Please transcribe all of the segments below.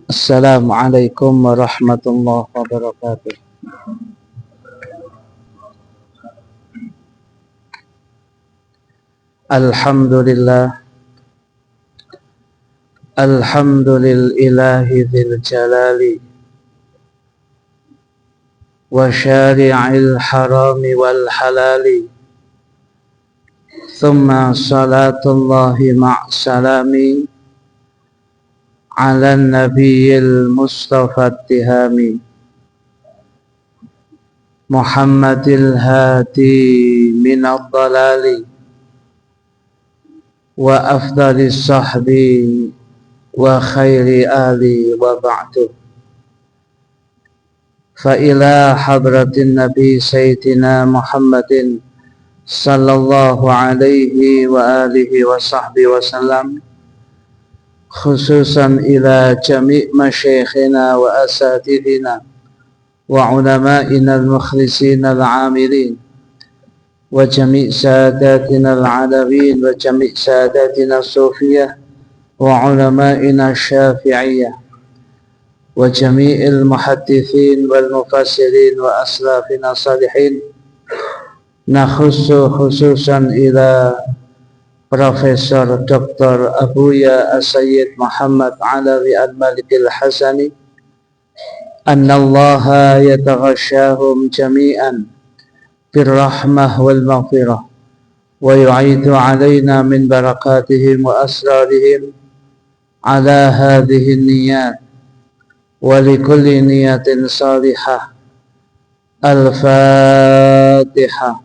Assalamualaikum warahmatullahi wabarakatuh. Alhamdulillah. Alhamdulillahi dzil jalali wa syari'il harami wal halali. Thumma salatullahi ma'salami ala nabiyil mustafa tihami Muhammadil hadi minad dalali wa afdalis sahbi wa khairi ali wa ba'du. Fa ila hadratin nabi sayyidina Muhammadin sallallahu alaihi wa alihi wa sahbihi wa sallam, khususan ila jami' masyayikhina wa asatidina wa ulama'ina al-mukhlisina al-amilin wa jami' sadatina al-alawin wa jami' sadatina al-sufiyah wa ulama'ina al-syafi'iyah wa jami'il muhaddithin wal mufassirin wa aslafina salihin. Nakhussu khususan ila Profesor Dr. Abuya As-Sayyid Muhammad Alawi Al-Malik Al-Hasani, annallaha yataghashahum jami'an birrahmah wal maghfirah wa yu'idu alaina min barakatihim wa asrarihim ala hadhihi niyat wa likulli niyatin salihah. Al-Fatihah.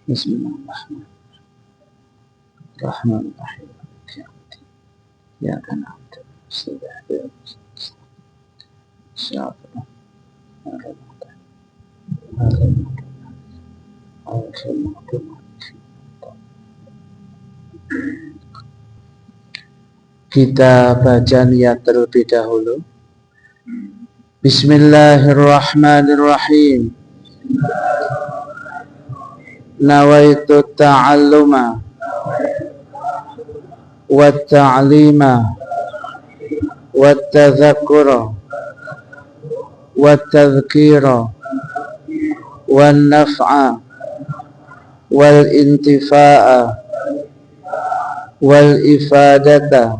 Bismillahirrahmanirrahim. Ya kana kita baca niat terlebih dahulu. Bismillahirrahmanirrahim. Nawaitu ta'alluma wa ta'lima wa tadhakkura wa tadhkira wa naf'a wal intifa'a wal ifadata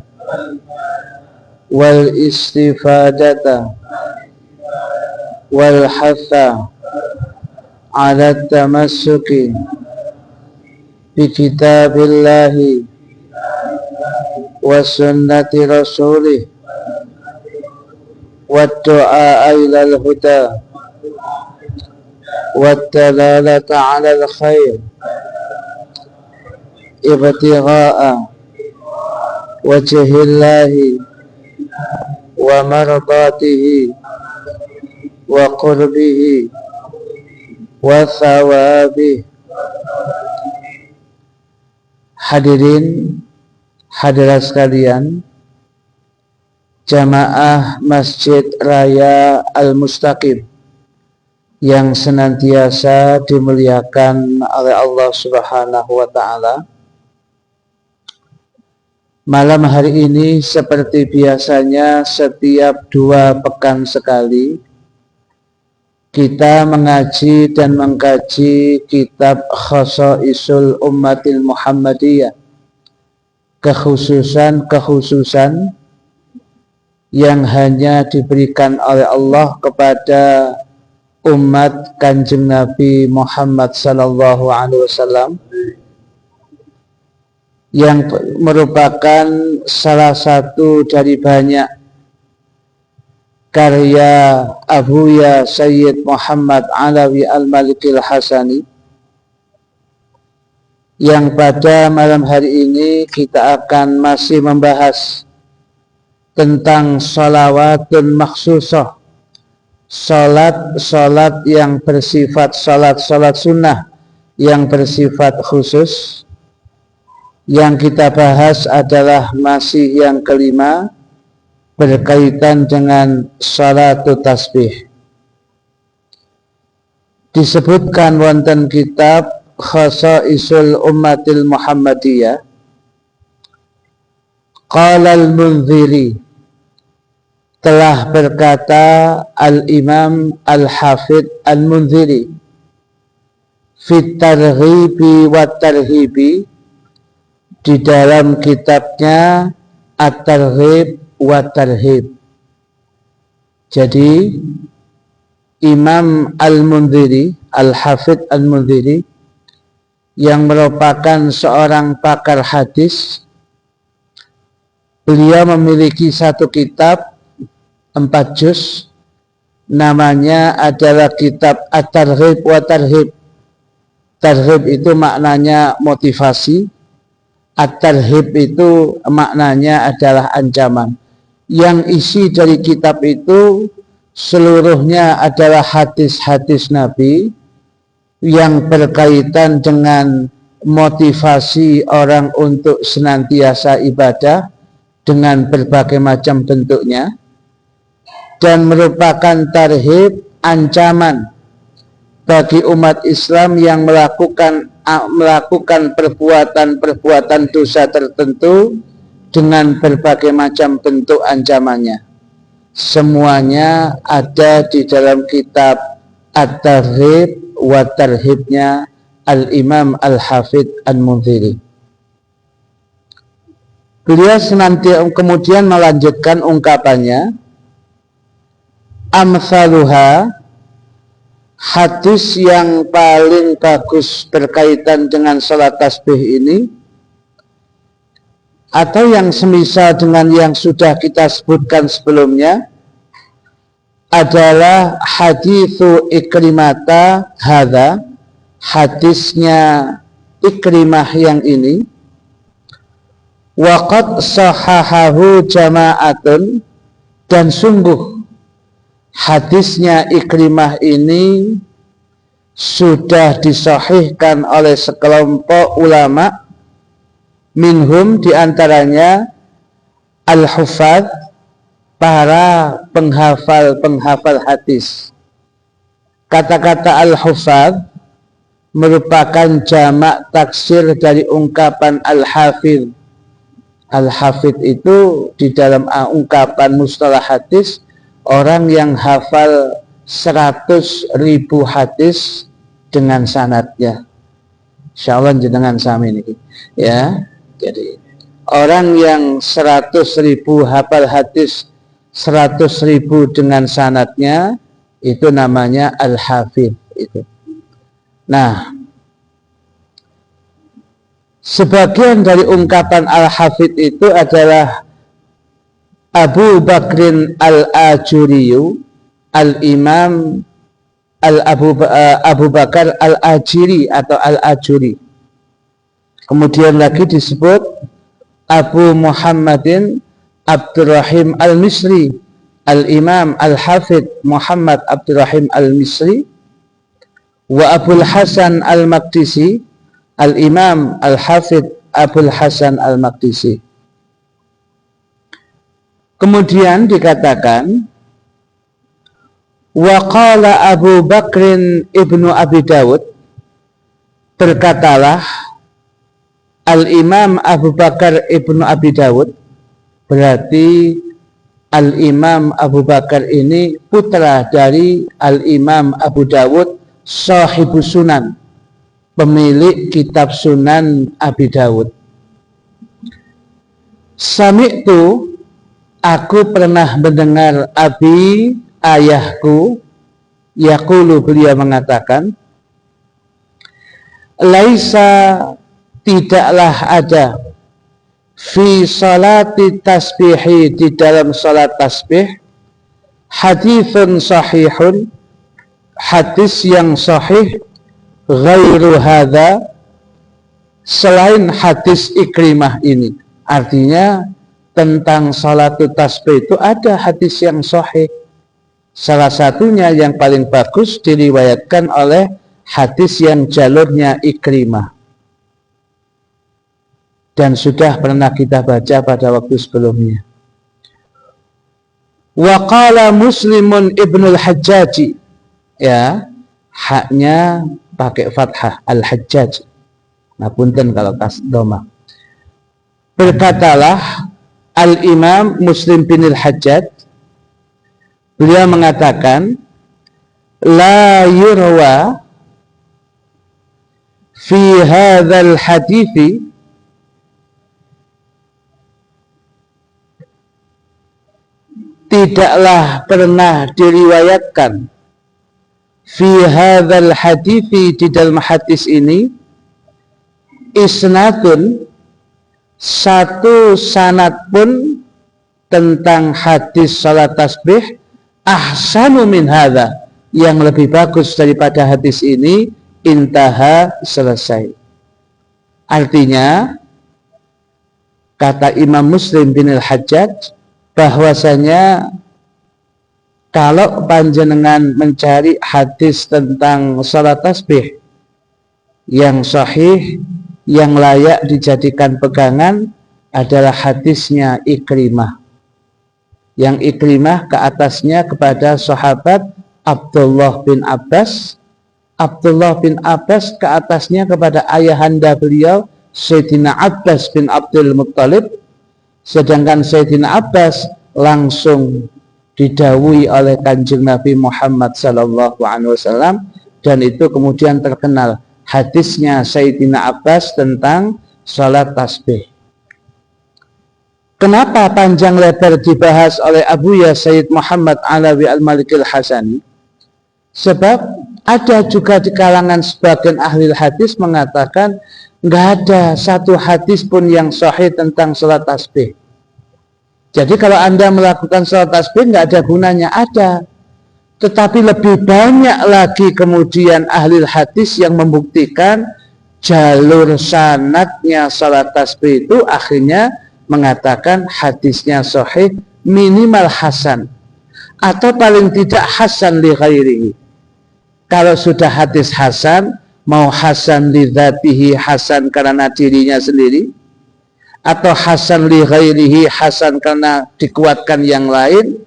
wal istifadata wal hatha ala tamassuki bi kitabillahi wa sunnati rasulih wa du'a ilal huda wa dalalata ala al khair ibtigha'a wajhillahi wa mardatihi wa qurbihi wa thawabih. Hadirin hadirat sekalian, jamaah Masjid Raya Al-Mustaqim yang senantiasa dimuliakan oleh Allah Subhanahu wa ta'ala. Malam hari ini seperti biasanya setiap 2 pekan sekali kita mengaji dan mengkaji kitab Khasaisul Ummatil Muhammadiyah, kekhususan yang hanya diberikan oleh Allah kepada umat Kanjeng Nabi Muhammad sallallahu alaihi wasallam, yang merupakan salah satu dari banyak karya Abuya Sayyid Muhammad Alawi Al-Malik Al-Hasani, yang pada malam hari ini kita akan masih membahas tentang sholawatun makhsusah, salat yang bersifat salat sunnah yang bersifat khusus. Yang kita bahas adalah masih yang kelima, berkaitan dengan salatu tasbih. disebutkan wonten kitab Khasaisul Ummatil Muhammadiyah. Qala al-Munziri, telah berkata Al-Imam Al-Hafidh Al-Munziri, fit targhibi wa tarhibi, di dalam kitabnya At-Targhib wa Tarhib. Jadi Imam Al-Munziri, Al-Hafidh Al-Munziri, yang merupakan seorang pakar hadis, beliau memiliki satu kitab 4 juz, namanya adalah kitab At-Targhib wa Tarhib. Targhib itu maknanya motivasi, At-Tarhib itu maknanya adalah ancaman. Yang isi dari kitab itu seluruhnya adalah hadis-hadis Nabi yang berkaitan dengan motivasi orang untuk senantiasa ibadah dengan berbagai macam bentuknya, dan merupakan tarhib, ancaman bagi umat Islam yang melakukan perbuatan dosa tertentu dengan berbagai macam bentuk ancamannya. Semuanya ada di dalam kitab At-Targhib wa Tarhibnya Al-Imam Al-Hafidh Al-Munziri. Beliau senantiasa kemudian melanjutkan ungkapannya, amsaluha, hadis yang paling bagus berkaitan dengan salat tasbih ini, atau yang semisal dengan yang sudah kita sebutkan sebelumnya, adalah hadithu Ikrimata hadza, hadisnya Ikrimah yang ini, waqad sahahahu jama'atun, dan sungguh hadisnya Ikrimah ini sudah disahihkan oleh sekelompok ulama, minhum diantaranya al-hufadz, para penghafal hadis. Kata-kata al-hufadz merupakan jamak taksir dari ungkapan al-hafidh. Al-hafidh itu di dalam ungkapan mustalah hadis, orang yang hafal 100.000 hadis dengan sanadnya. Insyaallah jenengan sami niki. Ya. Jadi orang yang 100.000 hafal hadis 100.000 dengan sanadnya, itu namanya al-hafidh itu. Nah, sebagian dari ungkapan al-hafidh itu adalah Abu Bakrin al-Ajuriyu, al-Imam Abu Bakar al-Ajiri atau al-Ajuri. Kemudian lagi disebut Abu Muhammadin Abdurrahim al-Misri, al-Imam al-Hafidh Muhammad Abdurrahim al-Misri, wa Abul Hasan al-Maqdisi, al-Imam al-Hafidh Abul Hasan al-Maqdisi. Kemudian dikatakan, wa qala Abu Bakrin ibnu Abi Dawud, berkatalah Al-Imam Abu Bakar ibnu Abi Dawud, berarti Al-Imam Abu Bakar ini putra dari Al-Imam Abu Dawud, sahibu sunan, pemilik kitab Sunan Abi Dawud. Sami'tu, aku pernah mendengar abi, ayahku, yaqulu, beliau mengatakan, laisa, tidaklah ada, fi salati tasbihi, di dalam salat tasbih, hadithun sahihun, hadis yang sahih, ghairu hadza, selain hadis Ikrimah ini. Artinya tentang salat tasbih itu ada hadis yang sahih. Salah satunya yang paling bagus diriwayatkan oleh hadis yang jalurnya Ikrimah, dan sudah pernah kita baca pada waktu sebelumnya. Wa qala Muslimun ibnul Hajjaji, ya, haknya pakai fathah, Al-Hajjaj. Nah, punten kalau kas doma. Berkatalah Al-Imam Muslim bin Al-Hajjaj, beliau mengatakan, la yurwa fi hadzal hadithi tidaklah pernah diriwayatkan fi hadzal hadithi di dalam hadis ini isnadun satu sanad pun tentang hadis salat tasbih ahsanu min hadza, yang lebih bagus daripada hadis ini, intaha, selesai. Artinya kata Imam Muslim bin Al-Hajjaj bahwasanya kalau panjenengan mencari hadis tentang salat tasbih yang sahih, yang layak dijadikan pegangan adalah hadisnya Ikrimah. Yang Ikrimah ke atasnya kepada sahabat Abdullah bin Abbas, Abdullah bin Abbas ke atasnya kepada ayahanda beliau Sayyidina Abbas bin Abdul Muttalib, sedangkan Sayyidina Abbas langsung didhawuhi oleh Kanjeng Nabi Muhammad SAW, dan itu kemudian terkenal hadisnya Sayyidina Abbas tentang salat tasbih. Kenapa panjang lebar dibahas oleh Abuya Sayyid Muhammad Alawi Al-Malik Al-Hasani? Sebab ada juga di kalangan sebagian ahli hadis mengatakan nggak ada satu hadis pun yang sahih tentang salat tasbih. Jadi kalau Anda melakukan salat tasbih nggak ada gunanya. Ada, tetapi lebih banyak lagi kemudian ahli hadis yang membuktikan jalur sanadnya salat tasbih itu akhirnya mengatakan hadisnya sahih, minimal hasan, atau paling tidak hasan li ghairihi. Kalau sudah hadis hasan, mau hasan li dzatihi, hasan karena dirinya sendiri, atau hasan li ghairihi, hasan karena dikuatkan yang lain,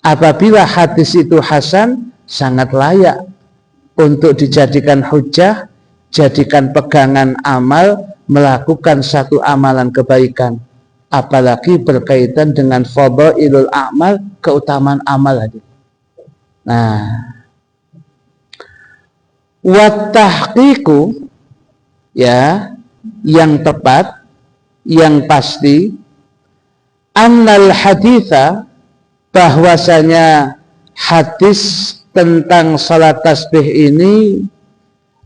apabila hadis itu hasan, sangat layak untuk dijadikan hujjah, jadikan pegangan amal, melakukan satu amalan kebaikan, apalagi berkaitan dengan fadhailul a'mal, keutamaan amal. Nah, wa tahqiqu, ya, yang tepat, yang pasti, annal haditha, bahwasanya hadis tentang salat tasbih ini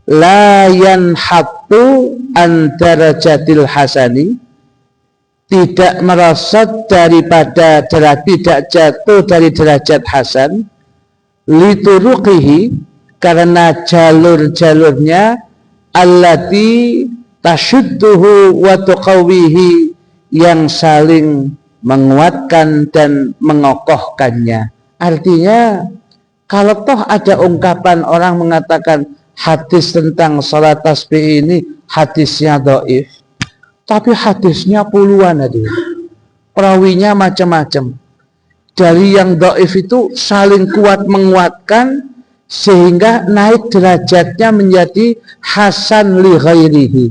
la yanhattu an darajatil hasani, tidak merosot daripada tidak jatuh dari derajat hasan, lituruqihi, karena jalur-jalurnya allati tashudduhu wa tuqawihi, yang saling menguatkan dan mengokohkannya. Artinya kalau toh ada ungkapan orang mengatakan hadis tentang salat tasbih ini hadisnya dhaif, tapi hadisnya puluhan tadi, perawinya macam-macam, dari yang dhaif itu saling kuat menguatkan sehingga naik derajatnya menjadi hasan li ghairihi.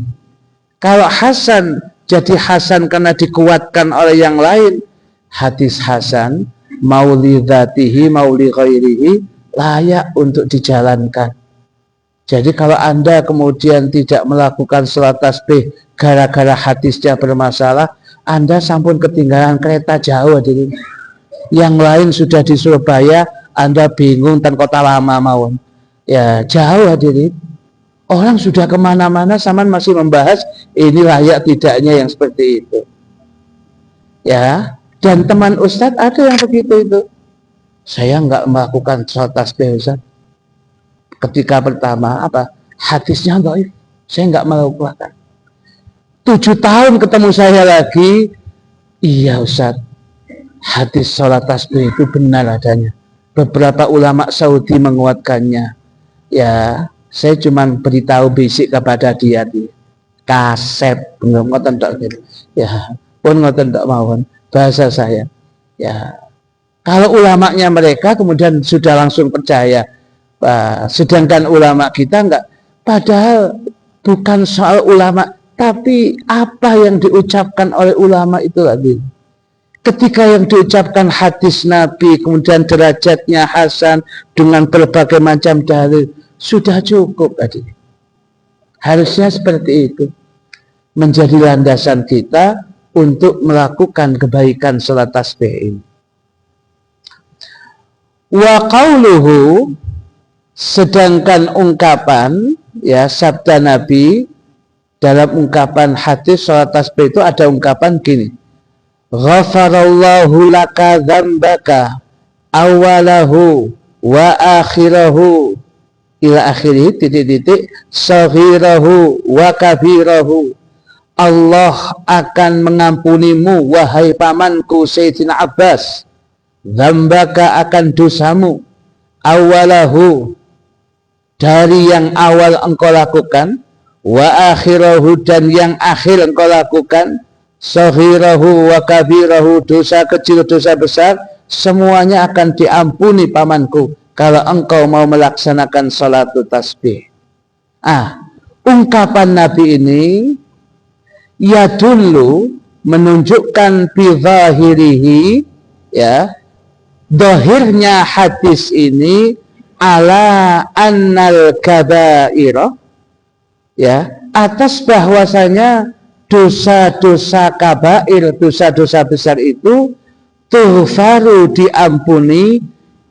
Kalau hasan jadi hasan karena dikuatkan oleh yang lain, hadis hasan mau li dzatihi mau li ghairihi layak untuk dijalankan. Jadi kalau Anda kemudian tidak melakukan salat tasbih gara-gara hadisnya bermasalah, Anda sampun ketinggalan kereta jauh hadirin. Yang lain sudah di Surabaya, Anda bingung dan kota lama mawon. Ya jauh hadirin. Orang sudah kemana-mana, saman masih membahas ini layak tidaknya yang seperti itu. Ya, dan teman Ustadz ada yang begitu itu. Saya nggak melakukan salat tasbih Ustadz. Ketika pertama apa? Hadisnya dhaif. Saya nggak melakukan. 7 tahun ketemu saya lagi, iya Ustadz, hadis salat tasbih itu benar adanya. Beberapa ulama Saudi menguatkannya. Ya, saya cuma beritahu basic kepada dia di kasep, ngoten tok gitu. Ya, pun ngoten tok mawon bahasa saya. Ya, kalau ulamanya mereka kemudian sudah langsung percaya, Sedangkan ulama kita enggak. Padahal bukan soal ulama, tapi apa yang diucapkan oleh ulama itu tadi. Ketika yang diucapkan hadis Nabi, kemudian derajatnya hasan dengan berbagai macam dalil, sudah cukup tadi. Harusnya seperti itu. Menjadi landasan kita untuk melakukan kebaikan salat tasbih ini. Wa qauluhu, sedangkan ungkapan ya sabda Nabi dalam ungkapan hadis salat tasbih itu ada ungkapan gini. Ghafarallahu laka dzambaka awalahu wa akhirahu ila akhirih titik-titik saghirahu wa kabirahu. Allah akan mengampunimu wahai pamanku Sayyidina Abbas, dzambaka akan dosamu, awalahu dari yang awal engkau lakukan, wa akhirahu dan yang akhir engkau lakukan, saghirahu wa kabirahu dosa kecil dosa besar semuanya akan diampuni pamanku kalau engkau mau melaksanakan salatul tasbih. Ungkapan Nabi ini ya dulu menunjukkan bidhahirihi ya, dohirnya hadis ini ala annal kabaira ya, atas bahwasanya dosa-dosa kabair, dosa-dosa besar itu tughfaru diampuni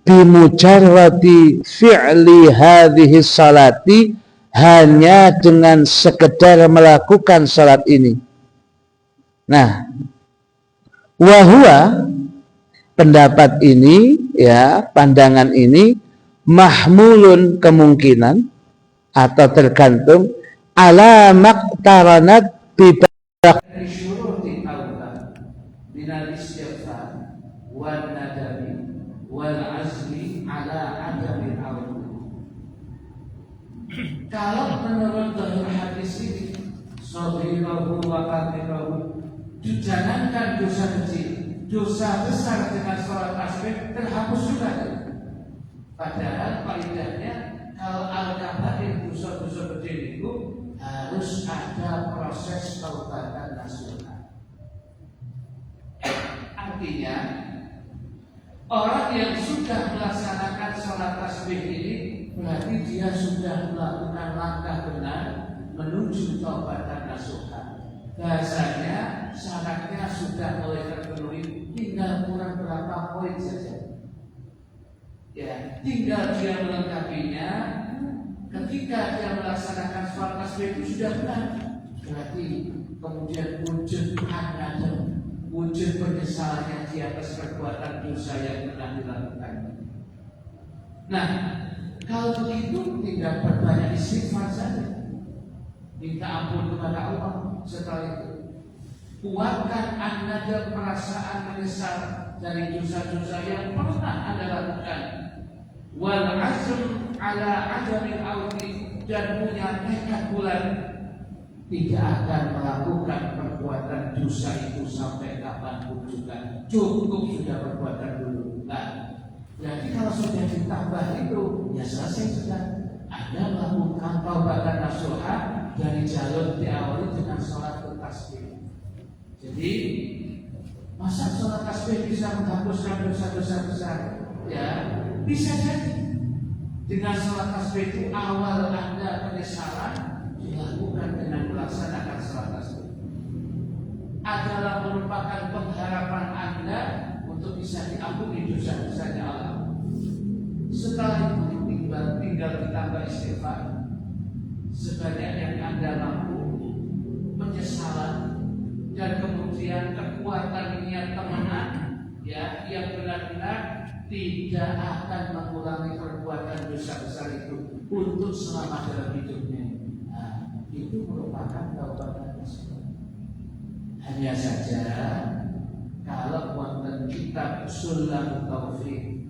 bimujarradi fi'li hadhihi salati, hanya dengan sekedar melakukan salat ini. Nah, wahua pendapat ini ya, pandangan ini mahmulun kemungkinan atau tergantung ala maqtaranat bi syuruti taubat minal istighfar wan nadami wal azmi ala adamil audi. Kalau menurut dalil hadis ini saghirahu wa kabirahu, jangankan dosa kecil, dosa besar dengan salat tasbih terhapus juga. Padahal faedahnya kalau al-kabair dosa-dosa kecil itu harus ada proses taubatan nasuha. Artinya orang yang sudah melaksanakan salat tasbih ini berarti dia sudah melakukan langkah benar menuju taubatan nasuha. Bahasanya syaratnya sudah mulai terpenuhi, tinggal kurang berapa poin saja. Ya, tinggal dia melengkapinya. Ketika dia melaksanakan sholat tasbih itu sudah benar, berarti kemudian wujud anadam, wujud penyesalannya di atas perbuatan dosa yang pernah dilakukan. Nah, kalau begitu tinggal berbanyak istighfar saja, minta ampun kepada Allah. Setelah itu kuatkan anadam, perasaan menyesal dari dosa-dosa yang pernah Anda lakukan, wal azm ala adamil audi, dan punya tekad bulat tidak akan melakukan perbuatan dosa itu sampai kapanpun juga. Cukup sudah perbuatan dulu. Nah, berarti kalau sudah ditambah itu, ya selesai sudah. Anda melakukan taubatan nasuha dari jalur diawali dengan sholat tasbih. Jadi masa sholat tasbih bisa menghapuskan dosa-dosa besar? Ya, bisa jadi. Dengan sholat tasbih itu awal Anda penyesalan dilakukan dengan melaksanakan sholat tasbih adalah merupakan pengharapan Anda untuk bisa diampuni dosa-dosanya Allah. Setelah itu tinggal ditambah istighfar sebanyak yang Anda mampu, penyesalan, dan kemudian kekuatan niat temenan ya, yang benar-benar tidak akan mengulangi perbuatan dosa besar itu untuk selama dalam hidupnya. Nah, itu merupakan taubatan nasuha. Hanya saja kalau wonten kitab Sulam Taufik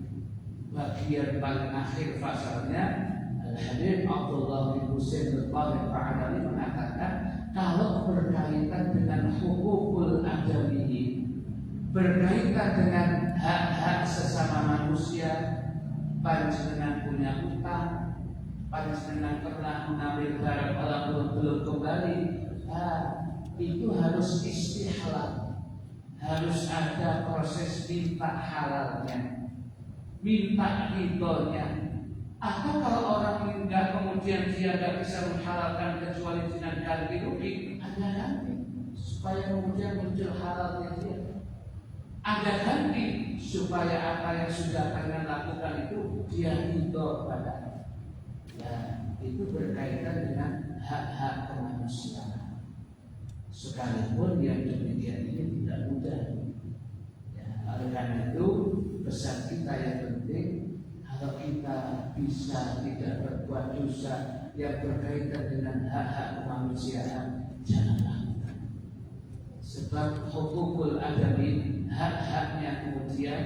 bagian paling akhir pasalnya, Al-Habib Abdullah bin Husain Al-Bahri mengatakan kalau berkaitan dengan hukukul adami, berkaitan dengan hak-hak sesama manusia, panjenengan punya utang, panjenengan pernah mengambil barang orang belum kembali, itu harus istihlal, harus ada proses minta halalnya, minta ridhonya. Atau kalau orang meninggal kemudian dia tidak bisa menghalalkan kecuali dengan ganti rugi, ada ganti supaya kemudian muncul halalnya dia. Ada ganti supaya apa yang sudah kalian lakukan itu dia ridho padanya. Ya, itu berkaitan dengan hak-hak kemanusiaan. Sekalipun yang demikian ini tidak mudah. Ya, oleh karena itu pesan kita yang penting, kalau kita bisa tidak berbuat dosa yang berkaitan dengan hak-hak kemanusiaan, jangan lakukan. Sebab hukukul adami, hak-haknya kemudian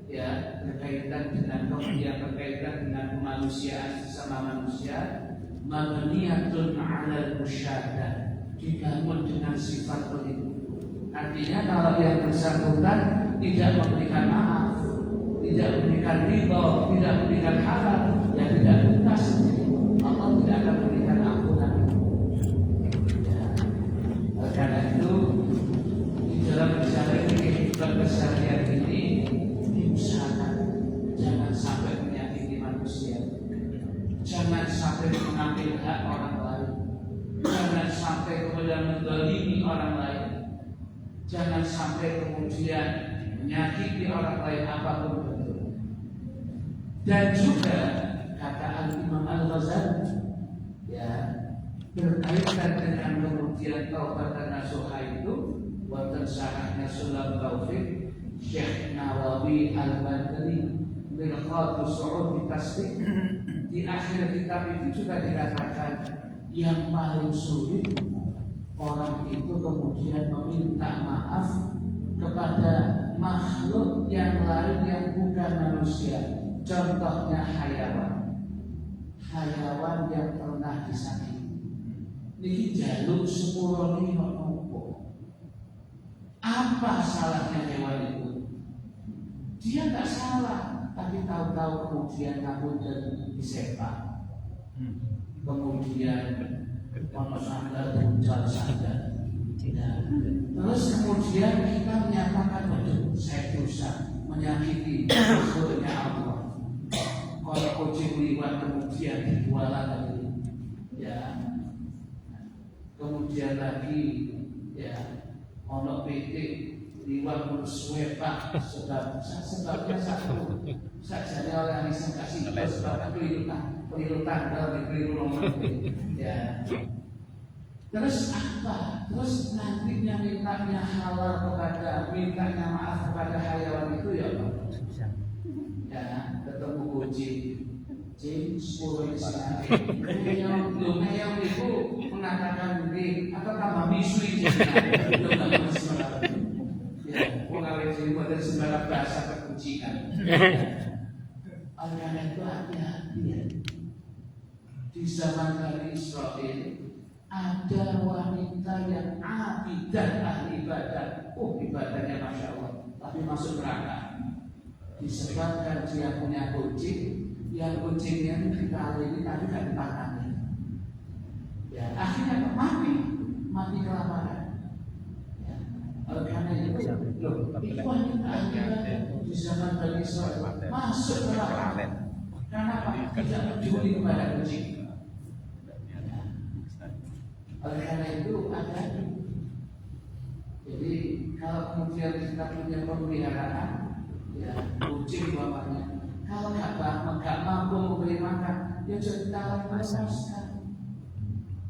ya berkaitan dengan kemanusiaan sesama manusia, mabniyatun 'alal musyadah, dibangun dengan sifat pelindung. Artinya kalau yang bersangkutan tidak memberikan maaf, tidak memberikan ridho, tidak memberikan halal, ya tidak tuntas, Allah tidak akan memberikan ampunan. Ya. Karena itu di dalam bicara kehidupan keseharian ini diusahakan jangan sampai menyakiti manusia, jangan sampai mengambil hak orang lain, jangan sampai kemudian menzalimi orang lain, jangan sampai kemudian menyakiti orang lain apapun bentuk. Dan juga kata Al-Imam Al-Ghazali, ya, berkaitan dengan kemudian taubat dan nasuha itu, wonten syarahnya Sulam Taufik Syekh Nawawi Al-Badri Mirqatus Su'ud Tasdik, di akhir kitab itu juga dikatakan yang paling sulit orang itu kemudian meminta maaf kepada makhluk yang lain yang bukan manusia. Contohnya hayawan yang pernah disakiti. Niki jaluk sepuro niki nopo. Apa salahnya hewan itu? Dia nggak salah, tapi tahu-tahu kemudian kabur dan disepak. Kemudian ono sandal buncal sandal. Terus kemudian kita menyatakan, waduh, saya dosa menyakiti makhluknya Allah. Kalau kucing liwat kemudian dibualan lagi, ya. Kemudian lagi, ya, ono PT liwat bersuepak sebabnya satu. Sajane oleh Anissa kasih sebabnya keliru tanggal, keliru nomor, ya. Terus apa? Terus nantinya mintanya halal mintanya maaf kepada hayawan itu ya Pak. Ya, ketemu kucing, 10 isinya. Yang itu mengatakan begini, atau tambah bisu itu. Ya, pengawet ini pada sembarang bahasa kekucingan. Oleh karena itu hati-hati ya. Di zaman Bani Israel ada wanita yang abidah ahli ibadah. Ibadahnya Masya Allah, tapi masuk neraka. Disebabkan dia punya kucing, yang kucingnya itu ditali tapi gak ditangani. Ya, akhirnya mati kelaparan. Ya. Oleh karena itu, itu wanita ahli ibadah di zaman Bani Israel masuk neraka. Karena apa? Tidak peduli kepada kucing. Oleh karena itu ada. Jadi kalau kemudian kita punya pemeliharaan, ya kucing bapaknya, kalau nggak mampu memberi makan, ya jadi tahu lepaskan.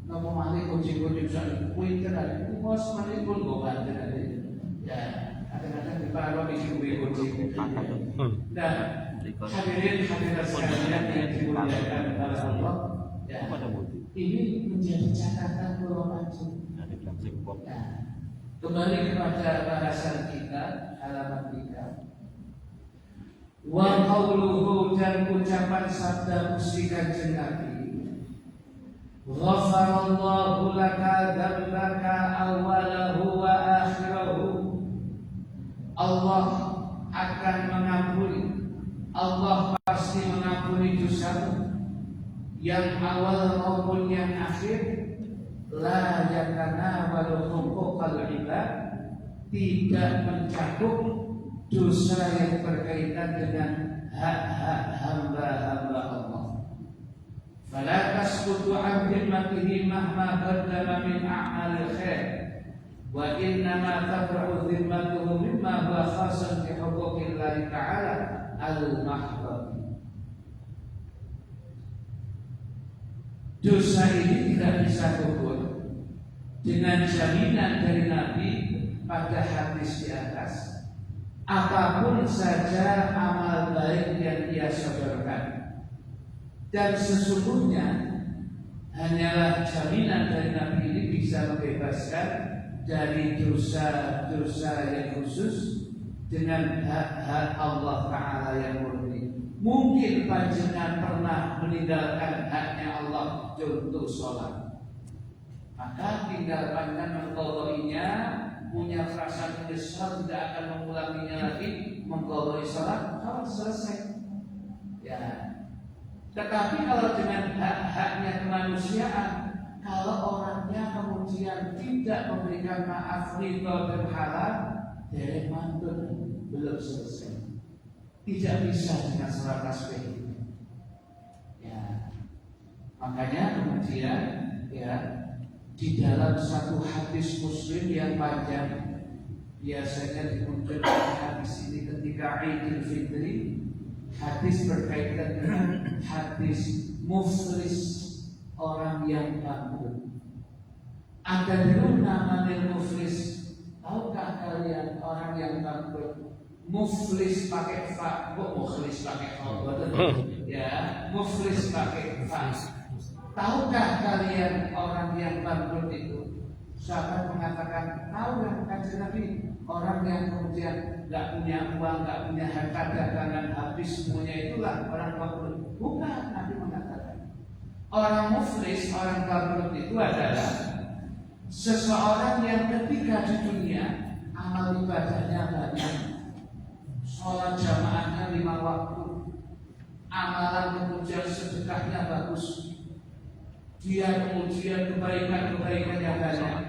Ngomong malik kucing-kucing soal kuih terhadap bos malik pun bawa terhadap. Ya kadang-kadang di bawah bikin kucing. Dan hadirin hadirat sekalian yang dimuliakan oleh Allah. Ya, ini menjadi catatan pulau wajib. Ya. Kembali kepada bahasan kita, halaman 3. Wa qauluhu, dan ucapan sabda musyrikan Nabi, ghafarallahu laka dzambaka awwalahu wa akhirahu. Allah akan mengampuni Allah pasti mengampuni dosamu yang awal maupun yang akhir. La yakanawalu huquqal ibad, tidak mencakup dosa yang berkaitan dengan hak-hak hamba-hamba Allah. Fala tasqutu an dhimmatihi mahma qaddama min a'malil khair, wa innama tabra'u dhimmatuhu mimma huwa khasun bi huquqillahi ta'ala al-mahdhah. Dosa ini tidak bisa gugur dengan jaminan dari Nabi pada hadis di atas. Apapun saja amal baik yang ia sodorkan, dan sesungguhnya hanyalah jaminan dari Nabi ini bisa membebaskan dari dosa-dosa yang khusus dengan hak-hak Allah Ta'ala yang murni. Mungkin panjenengan pernah meninggalkan haknya Allah, contoh sholat, maka tinggal panjenengan mengqadainya, punya perasaan menyesal, tidak akan mengulanginya lagi, mengqadai sholat, kalau selesai. Ya. Tetapi kalau dengan hak-haknya kemanusiaan, kalau orangnya kemudian tidak memberikan maaf, ridho dan halal, derek mantun, belum selesai. Tidak bisa dengan sholat tasbih. Ya. Makanya kemudian ya, di dalam satu hadis Muslim yang panjang, biasanya dimunculkan hadis ini ketika Idul Fitri. Hadis berkaitan dengan hadis muflis, orang yang bangkrut. Ada dulu namanya muflis. Tahukah kalian orang yang bangkrut? Muflis pakai fa, kok muflis pakai fa? Ya, muflis pakai fa. Tahukah kalian orang yang bangkrut itu? Sahabat mengatakan, tahu kan kanjeng Nabi, orang yang kemudian nggak punya uang, nggak punya harta dagangan, habis semuanya, itulah orang bangkrut. Bukan, Nabi mengatakan orang muflis, orang bangkrut itu adalah seseorang yang ketika di dunia amal ibadahnya banyak, sholat jamaahnya 5 waktu, amalan kemudian sedekahnya bagus, dia kemudian kebaikan-kebaikan yang banyak,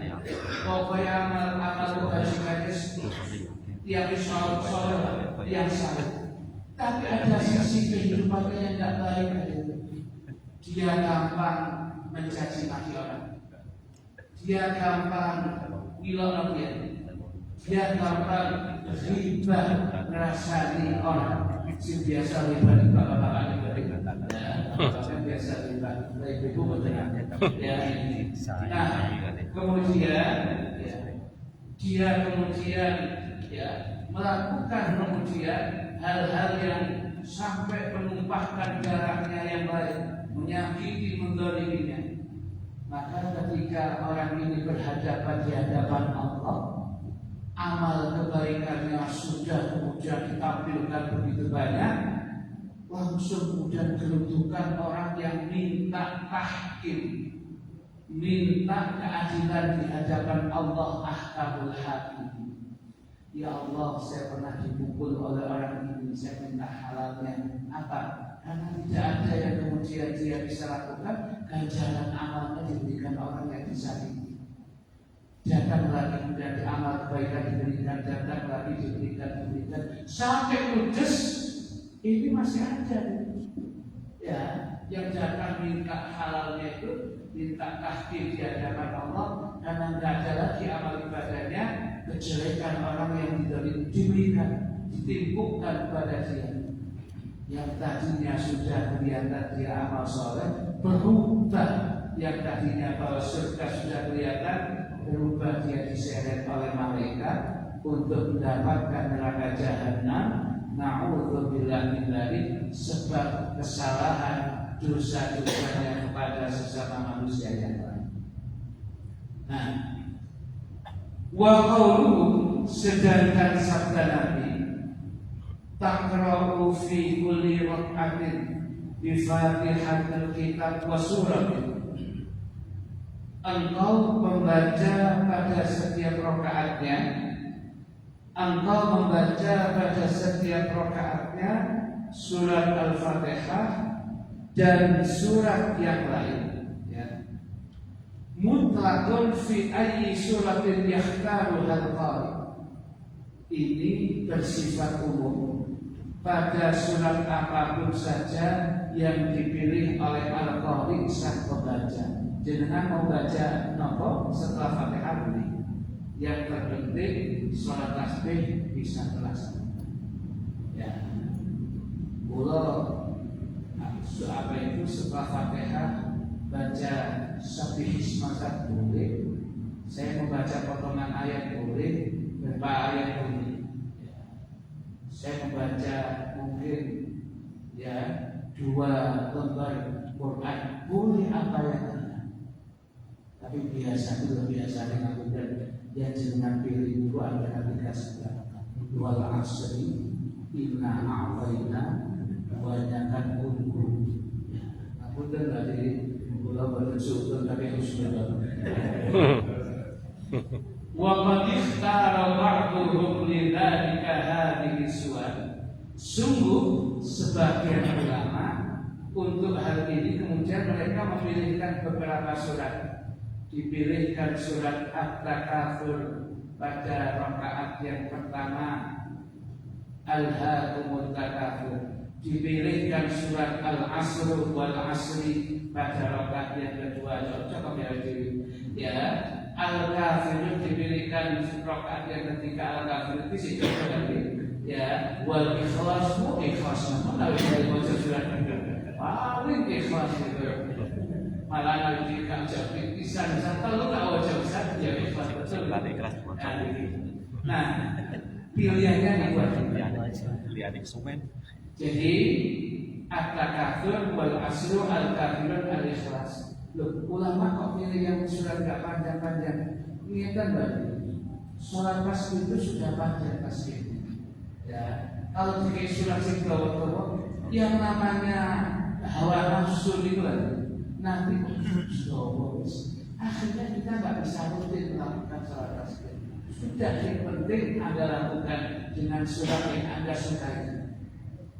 pokoknya amal kebajikannya yang sholat yang salah. Tapi ada sisi kehidupannya yang tidak baik. Dia gampang mencaci maki orang, dia gampang wilon, dia gampang riba, ngerasani orang. Si biasa riba di bapak-bapak riba, biasa riba, ibu betul. Nah, kemudian dia kemudian melakukan kemudian hal-hal yang sampai menumpahkan darahnya yang lain, menyakiti, mendoliminya. Maka ketika orang ini berhadapan di hadapan Allah, amal kebaikannya sudah kemudian ditampilkan begitu banyak, langsung kemudian kedudukan orang yang minta tahkim, minta keadilan di hadapan Allah ahkamul hakim. Ya Allah, saya pernah dipukul oleh orang ini, saya minta halalnya. Apa? Karena tidak ada yang kemudian dia bisa lakukan, ganjaran amalnya diberikan orang yang disakiti. Datang lagi kemudian amal kebaikan diberikan, datang lagi diberikan, sampai ludes. Ini masih ada. Ya, yang datang minta halalnya itu, minta tahkim di hadapan Allah, karena tidak ada lagi amal ibadahnya, kejelekan orang yang diberikan, ditimpukkan kepada dia. Yang tadinya sudah kelihatan dia amal soleh, berubah. Yang tadinya bahwa surga sudah kelihatan, berubah dia diseret oleh malaikat untuk mendapatkan neraka jahanam. Na'udzubillah min dzalik, sebab kesalahan dosa-dosanya kepada sesama manusia yang lain. Nah, wa qauluhu, sedangkan sabda Nabi, taqra'u fi kulli rak'atin bi Fatihatil kitab wa suratin. Engkau membaca pada setiap rakaatnya, surat Al-Fatihah dan surat yang lain, ya. Mutlaqun fi ayyi suratin yakhtaru al-qari. Ini bersifat umum pada surat apapun saja yang dipilih oleh al-qari sang pembaca. Jenengan mau baca nopo setelah Fatihah ini? Yang terpenting sholat tasbih bisa terlaksana. Ya, apa itu setelah Fatihah baca Sabbihisma boleh. Saya membaca potongan ayat boleh, beberapa ayat boleh. Ya. Saya membaca mungkin ya 2 lembar Quran boleh apa yang ada. Tapi biasa itu biasa dengan mudah yang jenengan pilih dulu antara 3 sebelah. Wal asri inna a'tayna kebanyakan unggul. Aku dan tadi gula bersyukur tapi harus berdoa. Wa qad ikhtara ba'dhum lidzalika hadhihi suwar. Sungguh sebagian ulama untuk hal ini kemudian mereka memilihkan beberapa surat. Dipilihkan surat At-Takatsur pada rakaat yang pertama, Alhaakumut Takatsur. Dipilihkan surat Al-Asr wal Asri pada rakaat yang kedua. Coba ya, Al-Kafirun dipilihkan rakaat yang ketiga. Al-Kafirun itu sih ya, wal Ikhlasmu ikhlas. Mana dari baca surat paling ikhlas itu. Malah nanti kaca pisan kalau nggak wajib besar ya ikhlas betul. Nah, pilihannya dibuat lihat instrumen. Jadi At-Takatsur wal Asru al-Kafirun al-Ikhlas. Loh, ulama kok pilih yang surat nggak panjang-panjang? Ingatkan berarti surat tasbih itu sudah panjang tasbihnya. Ya, kalau pakai surat Sidratul yang namanya hawa nafsu itu kan. Nanti akhirnya kita nggak bisa rutin melakukan sholat tasbih. Sudah yang penting Anda lakukan dengan surat yang Anda sukai.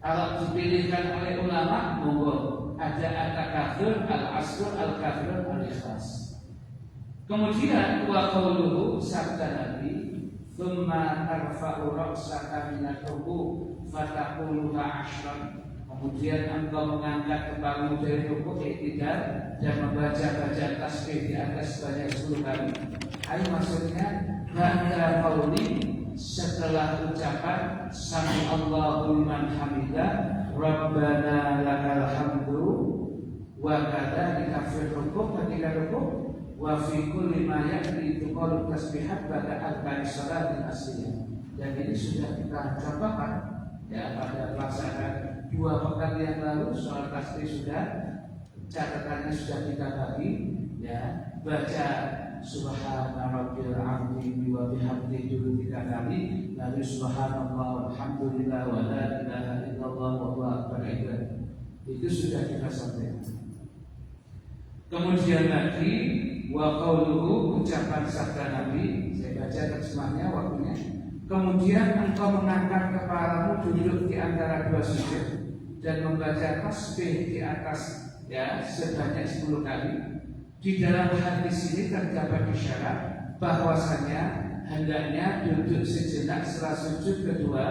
Kalau dipilihkan oleh ulama, monggo ada At-Takatsur, Al-Asr, Al-Kafirun, Al-Ikhlas. Kemudian wa qauluhu sabda Nabi, "Tsumma tarfa'u ra'saka minal ruku' fataquluha 'ashran." Kemudian engkau mengangkat kepalamu dari rukuk i'tidal dan membaca bacaan tasbih di atas sebanyak 10 kali. Ayo maksudnya ba'da qauli setelah ucapan sami Allahu liman hamidah Rabbana lakal hamdu wa kadzalika fi rukuk ketika rukuk wa fi kulli ma ya'ti tuqalu tasbihat ba'da arba'i shalatin asliyah. Dan ini sudah kita contohkan ya pada pelaksanaan 2 pekan yang lalu. Soal tasbih sudah, catatannya sudah kita bagi ya, baca subhana rabbil azim wa bihamdihi dulu 3 kali, lalu subhanallah walhamdulillah wa la ilaha illallah wallahu akbar. Itu sudah kita sampaikan. Kemudian lagi wa qauluhu ucapan sabda Nabi, saya baca terjemahnya waktunya. Kemudian engkau mengangkat kepalamu duduk di antara 2 sujud dan membaca tasbih di atas ya sebanyak 10 kali. Di dalam hadis ini terdapat isyarat bahwasanya hendaknya duduk sejenak setelah sujud kedua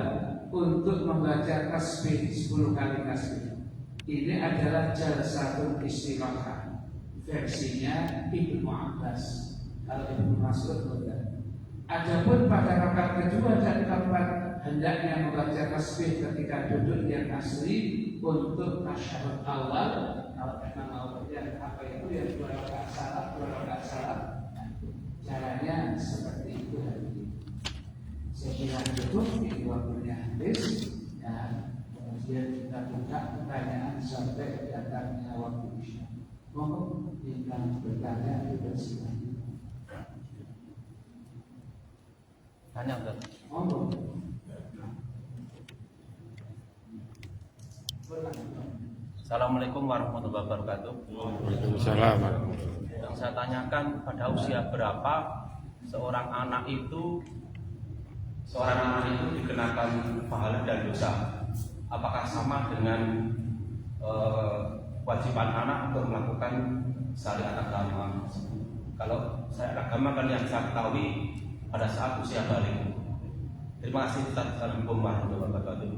untuk membaca tasbih 10 kali tasbih. Ini adalah jalsatul istirahah versinya Ibnu Abbas. Kalau Ibnu Mas'ud bukan. Adapun pada rakaat kedua dan keempat hendaknya membaca tasbih ketika duduk yang asli untuk tasyahud awal. Kalau memang mau yang apa itu yang 2 rakaat salat, 2 rakaat salat, caranya seperti itu hari ini. Saya kira cukup, ini waktunya habis. Ya, kemudian kita buka pertanyaan sampai datangnya waktu isya. Mohon yang bertanya dipersilakan. Tanya Ustaz. Mohon. Assalamualaikum warahmatullahi wabarakatuh. Waalaikumsalam. Yang saya tanyakan, pada usia berapa seorang anak itu dikenakan pahala dan dosa? apakah sama dengan kewajiban anak untuk melakukan syariat agama? Kalau syariat agama kan yang saya ketahui pada saat usia balik. Terima kasih Ustaz. Assalamualaikum warahmatullahi wabarakatuh.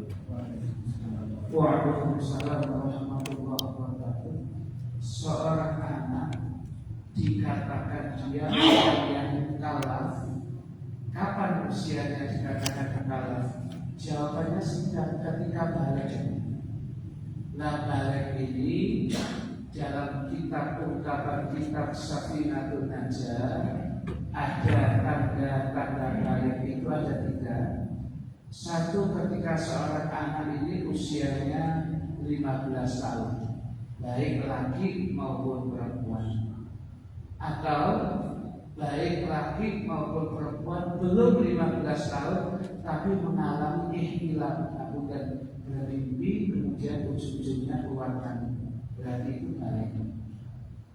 Waalaikumsalam warahmatullahi wabarakatuh. Seorang anak dikatakan dia yang mukallaf. Kapan usianya dikatakan mukallaf? Jawabannya sudah ketika balik. Nah, balik ini dalam kitab ungkapan kitab Safinatun Najah ada tanda-tanda balik itu ada 3. Satu, ketika seorang anak ini usianya 15 tahun, baik laki maupun perempuan, atau baik laki maupun perempuan belum 15 tahun tapi mengalami ihtilam, bukan bermimpi kemudian ujung-ujungnya keluar kandung, berarti itu baik.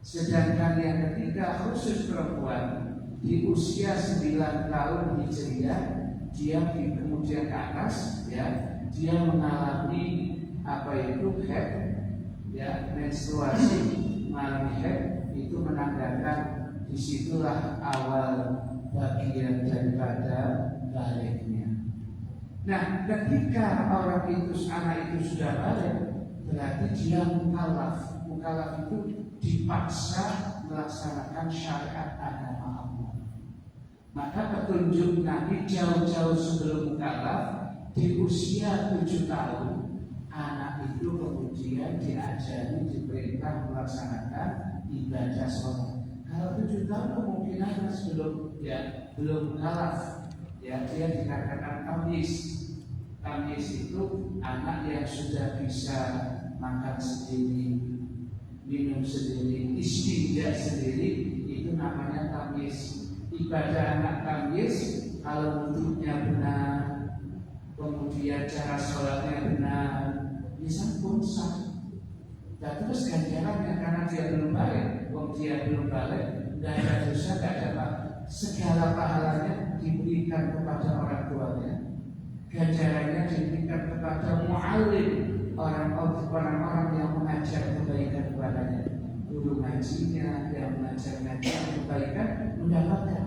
Sedangkan yang ketiga khusus perempuan di usia 9 tahun hijriah, dia kemudian ke atas, ya, dia mengalami haid, ya, menstruasi, mengalami haid, itu menandakan disitulah awal bagian daripada baliknya. Nah, ketika orang itu, anak itu sudah balik, berarti dia mukallaf. Mukallaf itu dipaksa melaksanakan syariat agama Allah. Maka petunjuk Nabi jauh-jauh sebelum mukallaf, di usia 7 tahun, anak itu kemudian diajari, diperintah melaksanakan ibadah sholat. Kalau 7 tahun kemungkinan belum mukallaf, ya, dia dikatakan tamyiz. Tamyiz itu anak yang sudah bisa makan sendiri, minum sendiri, istinja sendiri, itu namanya tamyiz. Ibadah anak tamyiz, kalau wudhunya benar, kemudian cara sholatnya benar, bisa pun sah. Dan terus ganjarannya karena dia belum balik, dia belum balik, nggak ada dosa, nggak ada apa. Segala pahalanya diberikan kepada orang tuanya, ganjarannya diberikan kepada mu'allim, orang-orang yang mengajar kebaikan kepadanya, guru ngajinya, yang mengajar kebaikan mendapatkan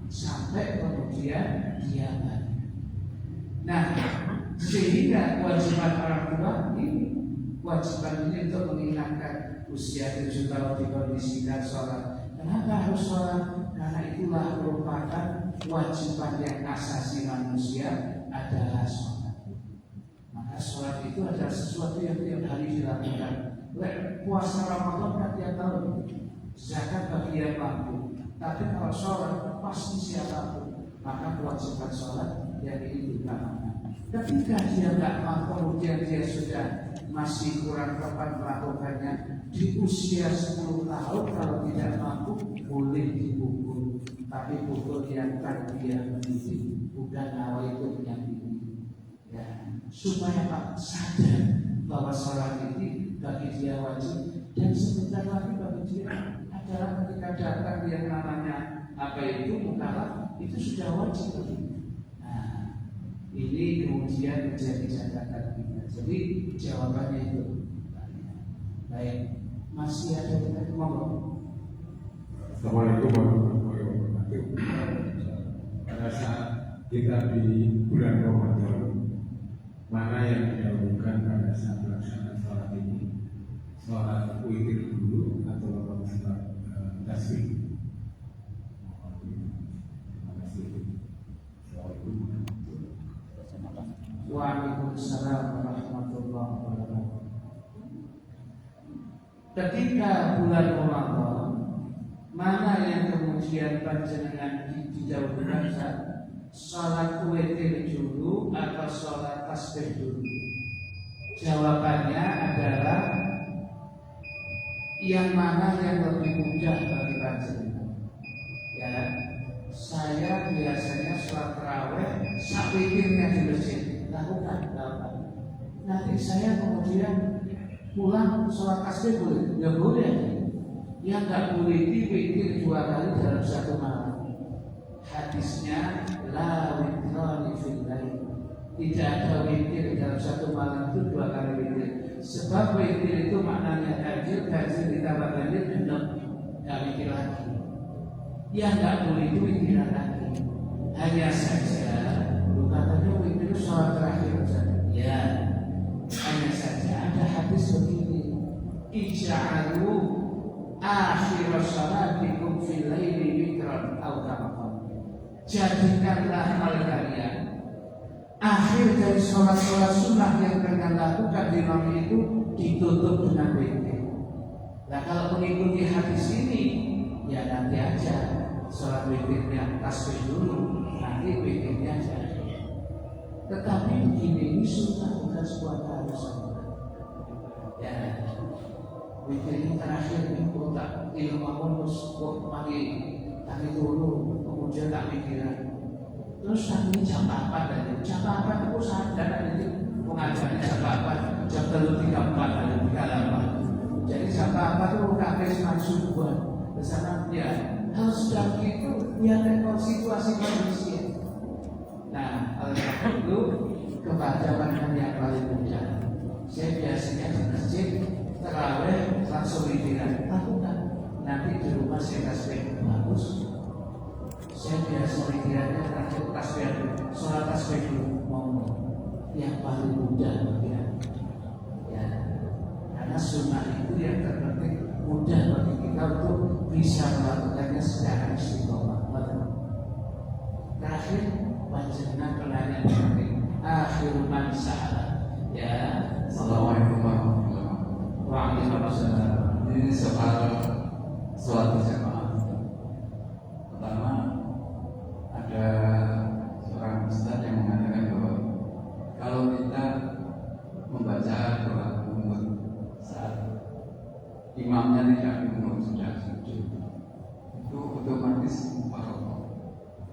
sampai kemudian dia balik. Nah, sehingga kewajiban orang tua ini, kewajiban ini untuk mengingatkan usia 7 tahun dikondisikan sholat. Kenapa harus sholat? Karena itulah merupakan kewajiban yang asasi manusia adalah sholat. Maka sholat itu adalah sesuatu yang tiap hari dilakukan. Puasa Ramadan kan tiap tahun, zakat bagi yang mampu. Tapi kalau sholat pasti siapapun, maka kewajiban sholat yang ini dilakukan. Ketika dia tidak mampu, kemudian dia sudah masih kurang tepat melakukannya, di usia 10 tahun kalau tidak mampu boleh dipukul, tapi pukul yang tarbiyah mendidik, bukan nawaitu yang ini, ya, supaya Pak sadar bahwa sholat ini bagi dia wajib, dan sebentar lagi bagi dia adalah ketika datang yang namanya mukallaf, itu sudah wajib. Nah, ini kemudian menjadi catatan kita. Jadi jawabannya itu. Baik, masih ada yang ngomong. Assalamualaikum warahmatullahi wabarakatuh. Pada saat kita di bulan Ramadan, mana yang didahulukan pada saat pelaksanaan sholat ini? Sholat witir dulu atau sholat tasbih? Waalaikumsalam warahmatullahi wabarakatuh. Ketika bulan Ramadan, mana yang kemudian panjenengan didahulukan, sholat witir dulu atau sholat tasbih dulu? Jawabannya adalah yang mana yang lebih mudah bagi panjenengan. Ya, saya biasanya sholat tarawih sak witirnya di masjid, lakukan. Nanti saya kemudian pulang sholat tasbih boleh? Ya boleh. Yang nggak boleh witir 2 kali dalam 1 malam. Hadisnya la witrani fil lail, Tidak ada witir dalam satu malam itu 2 kali witir. Sebab witir itu maknanya ganjil ditambah ganjil genep, nggak witir lagi. Yang nggak boleh itu witir lagi. Hanya saja, katanya witir itu sholat terakhir saja. Ya, hanya saja ada hadis begini. Ij'alu akhir sholatikum fil laili witran aw kama. Jadikanlah oleh kalian akhir dari sholat-sholat sunnah yang kalian lakukan di malam itu ditutup dengan witir. Nah, kalau mengikuti hadis ini, ya nanti aja sholat witirnya tasbih dulu, nanti witirnya aja. Tetapi begini, ini sunnah bukan sebuah keharusan. Ya, witir ini terakhir di kota ilmu bonus kok pagi dulu, kemudian tak pikiran. Terus nanti jam 4 dan jam 4 itu sadar nanti pengajarnya jam 4, jam 3.34 dan 38. Jadi jam 4 itu kakek semang subuhan bersama dia. Harus sudah begitu biar rekor situasi kondisi. Nah, oleh karena itu kepada yang paling mudah. Saya biasanya di masjid terawih langsung wikiran. Lakukan. Nanti di rumah saya kasih bagus. Saya biasa pikirannya terakhir tasbih, sholat tasbih dulu mau yang paling mudah bagi ya, karena sunnah itu yang terpenting mudah bagi kita untuk bisa melakukannya secara istiqomah. Terakhir wajibnya pertanyaan penting akhir man sa'ala. Ya, Assalamualaikum warahmatullahi wabarakatuh. Waalaikumsalam. Ini soal sholat berjamaah. Pertama, ada seorang ustaz yang mengatakan bahwa kalau kita membaca doa kunut saat imamnya tidak kunut sudah sujud, itu otomatis mufaroqah.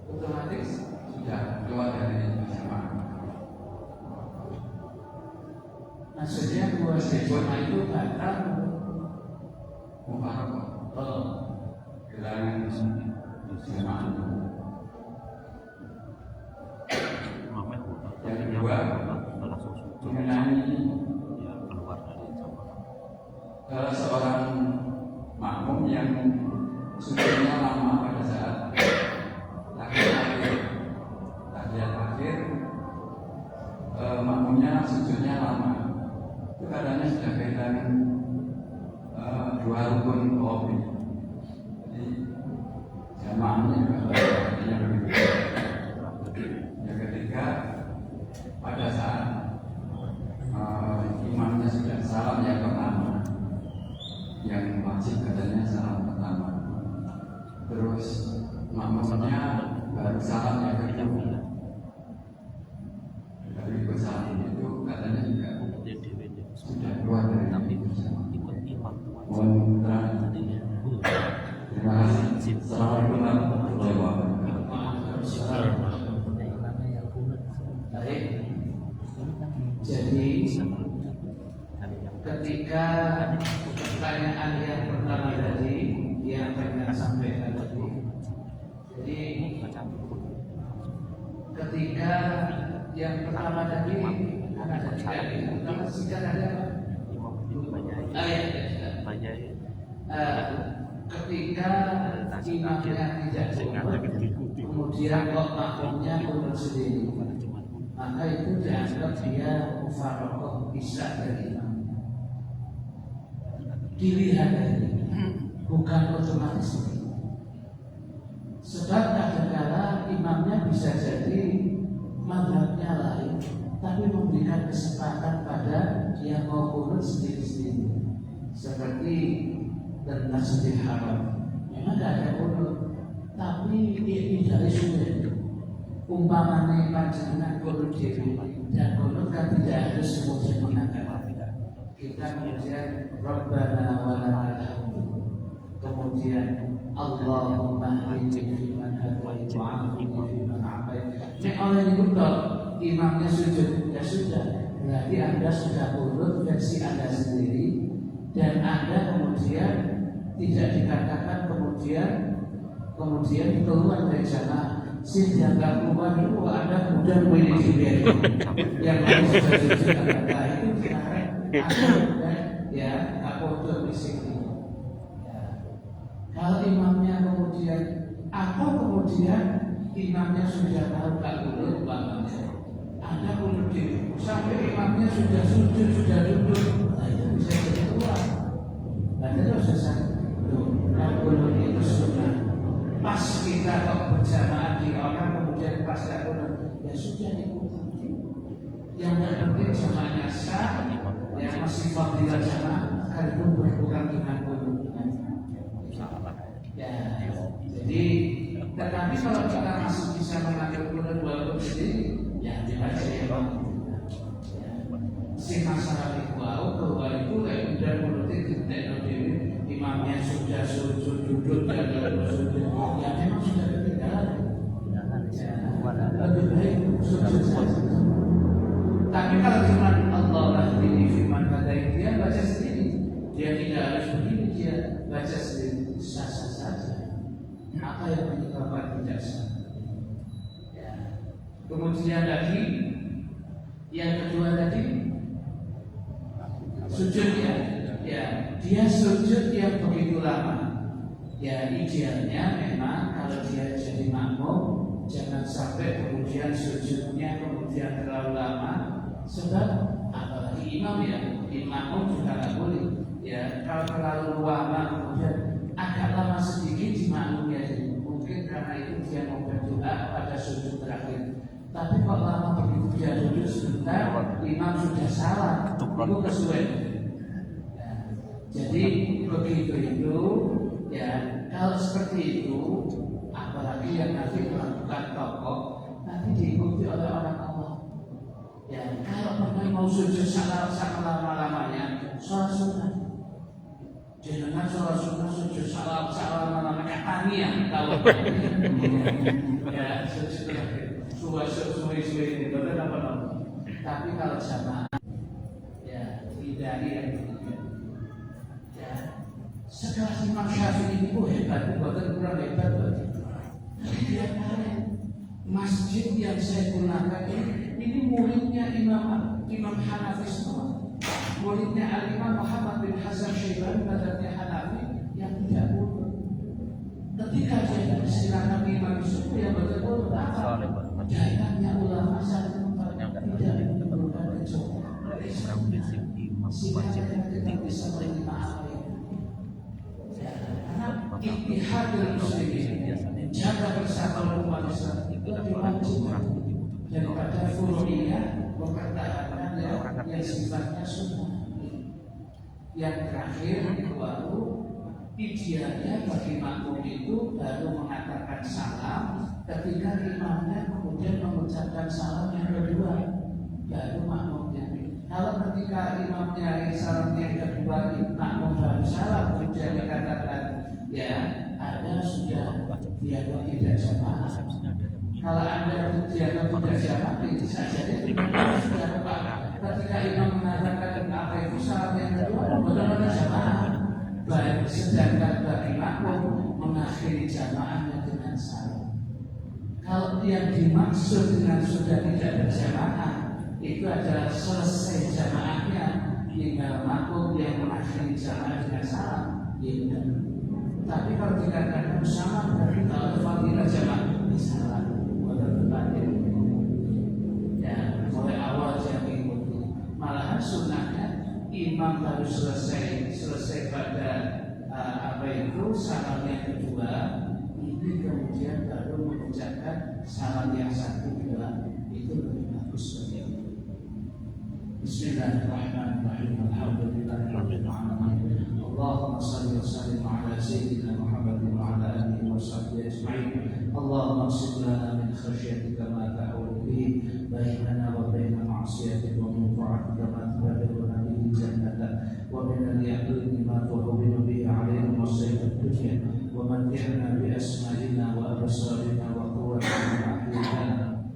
Otomatis sudah keluar dari berjamaah. maksudnya dua sejama itu batal Mufaroqah. oh. Kehilangan berjamaah. Yang kedua, mengenai kalau seorang makmum yang sujudnya lama pada saat tahiyat akhir, makmumnya sujudnya lama, itu keadaannya sudah kehilangan 2 rukun kopi. Jadi jamaahnya juga artinya begitu. Yang ketiga, pada saat imamnya sudah salam yang pertama, yang wajib katanya salam pertama, terus makmumnya baru salam yang kedua, tapi ikut salam itu katanya juga sudah keluar dari mohon terang. Terima kasih. Assalamualaikum warahmatullahi wabarakatuh. Baik. Jadi ketika pertanyaan yang pertama tadi yang pengen sampaikan tadi, jadi ketika yang pertama tadi ada 3 pertama singkat ada ketika imamnya tidak cukup, kemudian kok makmumnya mundur sendiri, maka itu dianggap dia mufaroqah bisa dari imam. Dilihat dari bukan otomatis. Sebab kadang-kala imamnya bisa jadi mazhabnya lain, tapi memberikan kesempatan pada yang mau kunut sendiri-sendiri. Seperti dan Masjidil Haram, memang tidak ada kunut, tapi ini dari sunnah. Umpamanya panjenengan kunut diri dan kunut kan tidak harus kemudian mengangkat kita kemudian Rabbana wa lakal hamd, kemudian Allahumma hadini fiman hadait wa afini fiman afait. Nek oleh itu imamnya sujud, ya sudah, berarti Anda sudah kunut versi Anda sendiri, dan Anda kemudian tidak dikatakan kemudian keluar dari jamaah sih dianggap keluar itu ada mudah boleh dilihat yang lain sudah sujud kata itu sekarang ada ya apa di sini. Kalau imamnya kemudian imamnya sudah tahu tak dulu bapaknya ada pun sampai imamnya sudah sujud sudah duduk, nah itu bisa jadi keluar. Dan itu selesai. Kalau itu sunnah. Pas kita kok berjamaah di orang kemudian pas takut ya sudah ikuti. Yang penting jamaahnya sah, yang masih fadilah jamaah sekalipun berkurang dengan kedudukan. Ya, jadi tetapi kalau kita masih bisa mengatur kunut walaupun sendiri, ya dibaca ya bang. Si masalah itu bahwa itu udah menuruti kita dewi imamnya sudah sujud duduk dan sujud ya memang sudah ketinggalan. Lebih baik sujud saja. Tapi kalau cuma Allah lah ini firman kata dia baca sendiri, dia tidak harus begini, dia baca sendiri sah-sah saja. Apa yang menyebabkan tidak sah? Ya. Kemudian lagi yang kedua tadi sujudnya, ya dia sujud yang begitu lama. Ya idealnya memang kalau dia jadi makmum jangan sampai kemudian sujudnya kemudian terlalu lama. Sebab apalagi imam ya, makmum juga nggak boleh. Ya kalau terlalu lama kemudian agak lama sedikit di makmumnya, mungkin karena itu dia mau berdoa pada sujud terakhir. Tapi kalau lama begitu dia duduk sebentar, imam sudah salah, itu kesuwen. Ya, jadi begitu itu, ya kalau seperti itu, apalagi yang nanti melakukan tokoh, nanti diikuti oleh orang Allah. Ya kalau pernah mau sujud sama lama-lamanya, sholat sunnah. Jangan sholat sunnah sujud salam lama-lamanya tania kalau ya sujud suwe-suwe itu apa namanya. Tapi kalau jamaah ya hindari yang demikian. Ya sekelas Imam Syafi'i itu hebat, bukan kurang hebat berarti. Dia masjid yang saya gunakan ini muridnya Imam Hanafi semua. Muridnya Al-Imam Muhammad bin Hasan Syaibani mazhabnya Hanafi yang tidak bodoh. Ketika dia dipersilakan imam suku yang betul-betul apa? Daerahnya ulama saat itu tidak menimbulkan kecocokan. Sehingga kita bisa menerima apa ini. Karena ittihadul muslimin, jaga bersama umat Islam itu lebih wajib daripada furu'iyah mempertahankan yang sifatnya sunnah. Yang terakhir itu baru idealnya bagi makmum itu baru mengatakan salam ketika imamnya kemudian mengucapkan salam yang kedua, baru makmumnya. Kalau ketika imamnya salam yang kedua, makmum baru salam kemudian dikatakan ya Anda sudah dianggap tidak jamaah. Kalau Anda dianggap tidak jamaah, bisa jadi sudah lupa. Ketika imam mengatakan apa itu salam yang kedua, benar-benar jamaah. Baik, sedangkan bagi makmum mengakhiri jamaahnya dengan salam. Kalau yang dimaksud dengan sudah tidak berjamaah itu adalah selesai jamaahnya, tinggal makmum yang mengakhiri jamaah dengan salam, ya. Tapi kalau dikatakan bersama berarti kalau fadilah jamaah salam, ya mulai awal yang mengikuti. Malahan sunnahnya imam baru selesai pada apa itu salam yang kedua, ini kemudian baru mengucapkan salam yang satu kedua, itu lebih bagus. Bismillahirrahmanirrahim. Alhamdulillahirabbil alamin. Allahumma shalli wa sallim ala sayyidina Muhammadin wa ala alihi wa sahbihi ajma'in. Allahumma qsim lana min khashyatika ma ta'ulu bihi bainana wa baina ma'siyatika wa min ta'atika ma tuballighuna bihi jannatak wa min al-yaqini ma tuhawwinu bihi 'alaina masa'ib ad-dunya wa mat'ina bi asma'ina wa absarina wa quwwatina ma ahyaytana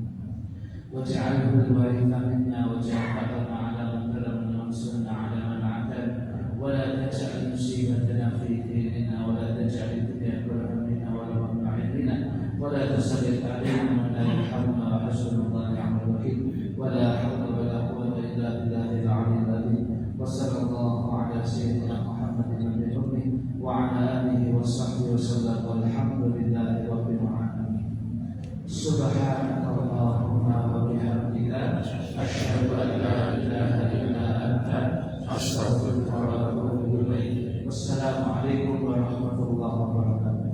waj'alhu al-waritha minna waj'al 'ala man zalamana wansurna 'ala man 'adana wa la taj'al musibatana في ديننا ولا تجعل الدنيا أكبر همنا ولا مبلغ علمنا ولا تسلط علينا من لا يرحمنا وحسبنا الله ونعم الوكيل ولا حول ولا قوة إلا بالله العلي العظيم وصلى الله على سيدنا محمد النبي الأمي وعلى آله وصحبه وسلم والحمد لله رب العالمين. سبحانك اللهم وبحمدك أشهد أن لا إله إلا أنت أستغفرك وأتوب إليك. والسلام عليكم ورحمة الله وبركاته.